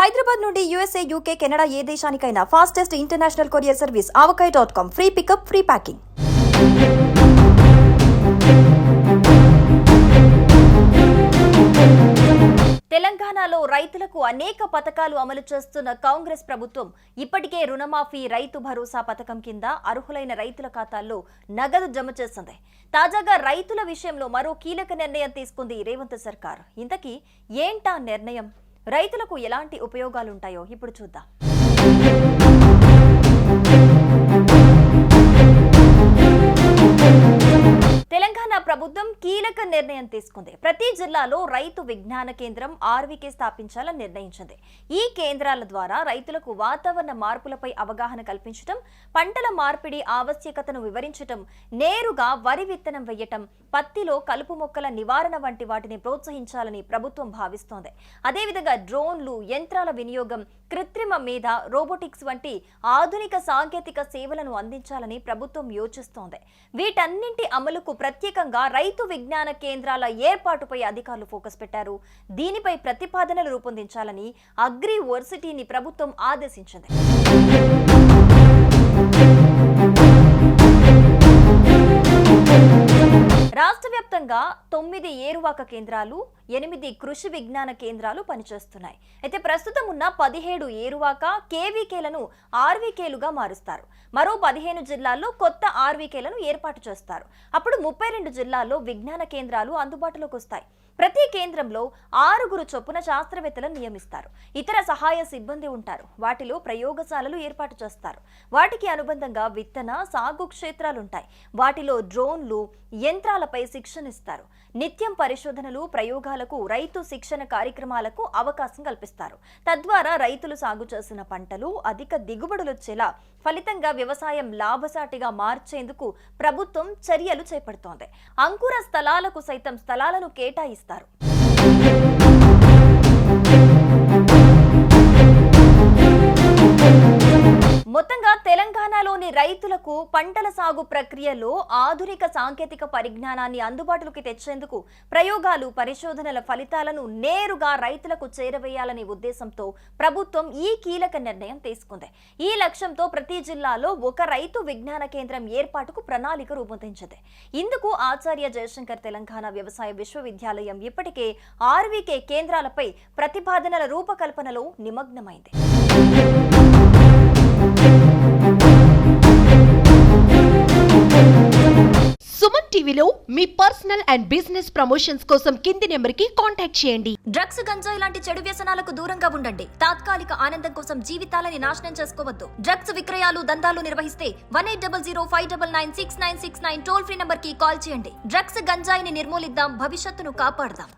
హైదరాబాద్ నుండి USA, UK, Canada ఏ దేశానికైనా fastest international courier service avocai.com. Free pickup, free packing. తెలంగాణలో రైతులకు అనేక పథకాలు అమలు చేస్తున్న కాంగ్రెస్ ప్రభుత్వం ఇప్పటికే రుణమాఫీ, రైతు భరోసా పథకం కింద అర్హులైన రైతుల ఖాతాల్లో నగదు జమ చేస్తుంది. తాజాగా రైతుల విషయంలో మరో కీలక నిర్ణయం తీసుకుంది రేవంత్ సర్కార్. ఇంతకీ ఏంటా నిర్ణయం? రైతులకు ఎలాంటి ఉపయోగాలుంటాయో ఇప్పుడు చూద్దాం. తెలంగాణ ప్రభుత్వం కీలక నిర్ణయం తీసుకుంది. ప్రతి జిల్లాలో రైతు విజ్ఞాన కేంద్రం ఆర్వీకే స్థాపించాలని నిర్ణయించింది. ఈ కేంద్రాల ద్వారా రైతులకు వాతావరణ మార్పులపై అవగాహన కల్పించడం, పంటల మార్పిడి ఆవశ్యకతను వివరించడం, నేరుగా వరి విత్తనం వేయటం, పత్తిలో కలుపు మొక్కల నివారణ వంటి వాటిని ప్రోత్సహించాలని ప్రభుత్వం భావిస్తోంది. అదేవిధంగా డ్రోన్లు, యంత్రాల వినియోగం, కృత్రిమ మేధ, రోబోటిక్స్ వంటి ఆధునిక సాంకేతిక సేవలను అందించాలని ప్రభుత్వం యోచిస్తోంది. వీటన్నింటి అమలుకు ప్రత్యేకంగా రైతు విజ్ఞాన కేంద్రాల ఏర్పాటుపై అధికారులు ఫోకస్ పెట్టారు. దీనిపై ప్రతిపాదనలు రూపొందించాలని అగ్రి వర్సిటీని ప్రభుత్వం ఆదేశించింది. రాష్ట్ర వ్యాప్తంగా 9 ఏరువాక కేంద్రాలు, 8 కృషి విజ్ఞాన కేంద్రాలు పనిచేస్తున్నాయి. అయితే ప్రస్తుతం ఉన్న 17 ఏరువాక కేవీకేలను ఆర్వీకేలుగా మారుస్తారు. మరో 15 జిల్లాల్లో కొత్త ఆర్వీకేలను ఏర్పాటు చేస్తారు. అప్పుడు 32 జిల్లాల్లో విజ్ఞాన కేంద్రాలు అందుబాటులోకి వస్తాయి. ప్రతి కేంద్రంలో 6 చొప్పున శాస్త్రవేత్తలను నియమిస్తారు. ఇతర సహాయ సిబ్బంది ఉంటారు. వాటిలో ప్రయోగశాలలు ఏర్పాటు చేస్తారు. వాటికి అనుబంధంగా విత్తన, సాగు క్షేత్రాలుంటాయి. వాటిలో డ్రోన్లు, యంత్రాలపై శిక్షణ ఇస్తారు. నిత్యం పరిశోధనలు, ప్రయోగాలకు, రైతు శిక్షణ కార్యక్రమాలకు అవకాశం కల్పిస్తారు. తద్వారా రైతులు సాగు చేసిన పంటలు అధిక దిగుబడులొచ్చేలా, ఫలితంగా వ్యవసాయం లాభసాటిగా మార్చేందుకు ప్రభుత్వం చర్యలు చేపడుతోంది. అంకుర స్థలాలకు సైతం స్థలాలను కేటాయిస్తారు. మొత్తంగా తెలంగాణలోని రైతులకు పంటల సాగు ప్రక్రియలో ఆధునిక సాంకేతిక పరిజ్ఞానాన్ని అందుబాటులోకి తెచ్చేందుకు ప్రయోగాలు, పరిశోధనల ఫలితాలను నేరుగా రైతులకు చేరవేయాలనే ఉద్దేశంతో ప్రభుత్వం ఈ కీలక నిర్ణయం తీసుకుంది. ఈ లక్ష్యంతో ప్రతి జిల్లాలో ఒక రైతు విజ్ఞాన కేంద్రం ఏర్పాటుకు ప్రణాళిక రూపొందించింది. ఇందుకు ఆచార్య జయశంకర్ తెలంగాణ వ్యవసాయ విశ్వవిద్యాలయం ఇప్పటికే ఆర్వీకే కేంద్రాలపై ప్రతిపాదనల రూపకల్పనలో నిమగ్నమైంది. సుమన్ టీవీలో మీ పర్సనల్ అండ్ బిజినెస్ ప్రమోషన్స్ కోసం కింది నెంబర్కి కాంటాక్ట్ చేయండి. డ్రగ్స్, గంజాయి లాంటి చెడు వ్యసనాలకు దూరంగా ఉండండి. తాత్కాలిక ఆనందం కోసం జీవితాలని నాశనం చేసుకోవద్దు. డ్రగ్స్ విక్రయాలు, దందాలు నిర్వహిస్తే 180059996969 టోల్ ఫ్రీ నంబర్ కి కాల్ చేయండి. డ్రగ్స్, గంజాయిని నిర్మూలిద్దాం, భవిష్యత్తును కాపాడదాం.